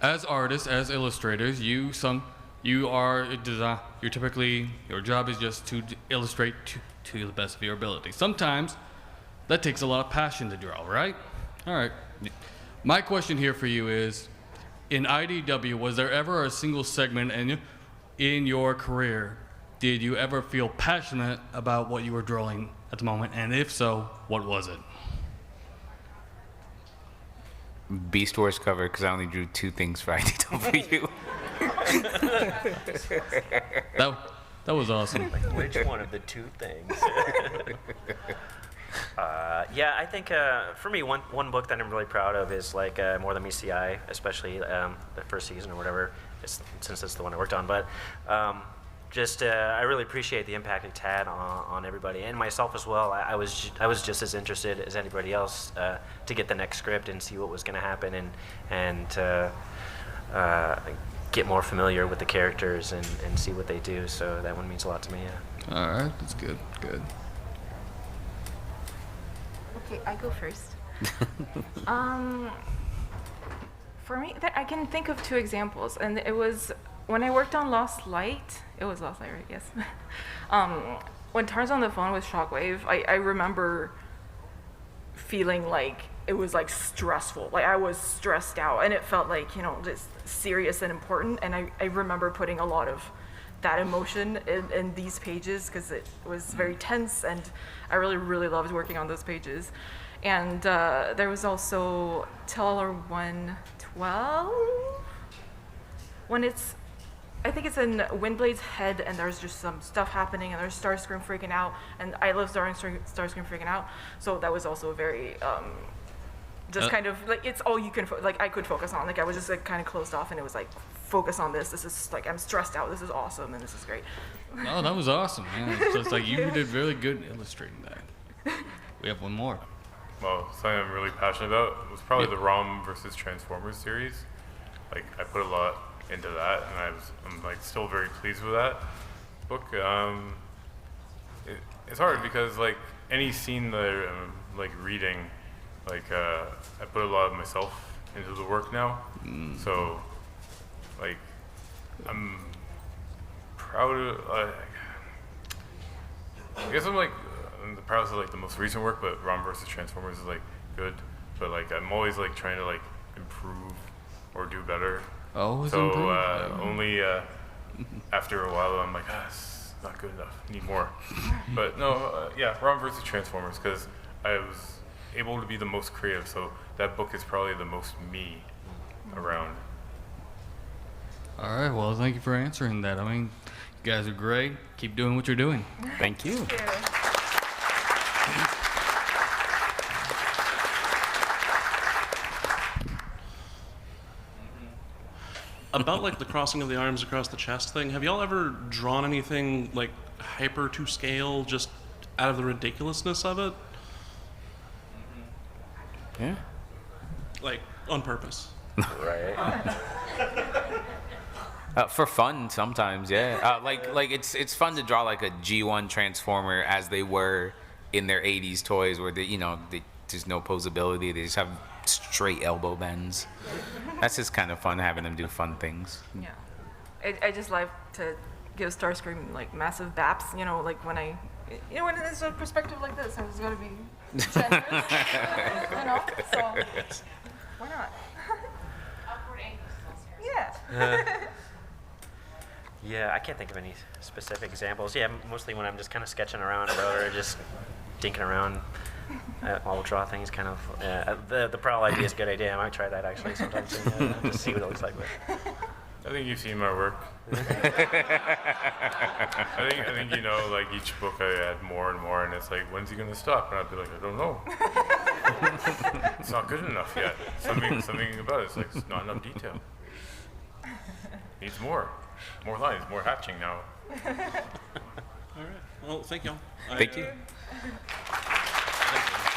as artists, as illustrators, you're typically, your job is just to illustrate to the best of your ability. Sometimes that takes a lot of passion to draw, right? All right. My question here for you is, in IDW, was there ever a single segment in your career, did you ever feel passionate about what you were drawing at the moment? And if so, what was it? Beast Wars cover, because I only drew 2 things for IDW. That was awesome. Like, which one of the 2 things? Yeah, I think for me, one book that I'm really proud of is like More Than Meets the Eye, especially the first season or whatever, since it's the one I worked on. But I really appreciate the impact it's had on everybody and myself as well. I was just as interested as anybody else to get the next script and see what was going to happen and get more familiar with the characters and see what they do. So that one means a lot to me. Yeah. All right, that's good. Good. Okay, I go first. For me, I can think of 2 examples, and it was when I worked on Lost Light. It was Lost Light, right? Yes. When Tarzan on the phone with Shockwave, I remember feeling like it was like stressful. Like I was stressed out, and it felt like, you know, just serious and important. And I remember putting a lot of that emotion in these pages because it was very tense, and I really loved working on those pages. And there was also Teller 112 when I think it's in Windblade's head, and there's just some stuff happening, and there's Starscream freaking out, and I love Starscream freaking out. So that was also very just kind of like it's all you can like I could focus on. Like I was just like kind of closed off, and it was like focus on this. This is like I'm stressed out. This is awesome, and this is great. Oh, that was awesome, man. It's just like you did really good illustrating that. We have one more. Well, something I'm really passionate about was probably the ROM versus Transformers series. Like I put a lot into that, and I'm like still very pleased with that book. It's hard because like any scene that I'm like reading, like I put a lot of myself into the work now. So like I'm proud of. I guess I'm like proud of like the most recent work, but ROM versus Transformers is like good. But like I'm always like trying to like improve or do better. Always so improve. only after a while I'm like, it's not good enough. Need more. But no, yeah, ROM versus Transformers, because I was able to be the most creative. So that book is probably the most me around. All right. Well, thank you for answering that. I mean, you guys are great. Keep doing what you're doing. Thank you. Thank you. About like the crossing of the arms across the chest thing, have y'all ever drawn anything like hyper to scale just out of the ridiculousness of it? Yeah. Like on purpose? Right. For fun sometimes, yeah. Like it's fun to draw like a G1 Transformer as they were in their 80s toys where there's no posability, they just have straight elbow bends. That's just kind of fun having them do fun things. Yeah. I just like to give Starscream like massive baps, like when when it's a perspective like this, I was gonna be generous, so why not? Awkward angles. Yeah. Yeah, I can't think of any specific examples. Yeah, mostly when I'm just kind of sketching around or just dinking around. I'll draw things kind of. The Prowl idea is a good idea. I might try that actually sometime soon. Just see what it looks like. I think you've seen my work. I think like each book I add more and more, and it's like, when's he gonna stop? And I'd be like, I don't know. It's not good enough yet. Something about it's like it's not enough detail. Needs more lines, more hatching now. All right. Well, thank y'all. Thank you. Thank you.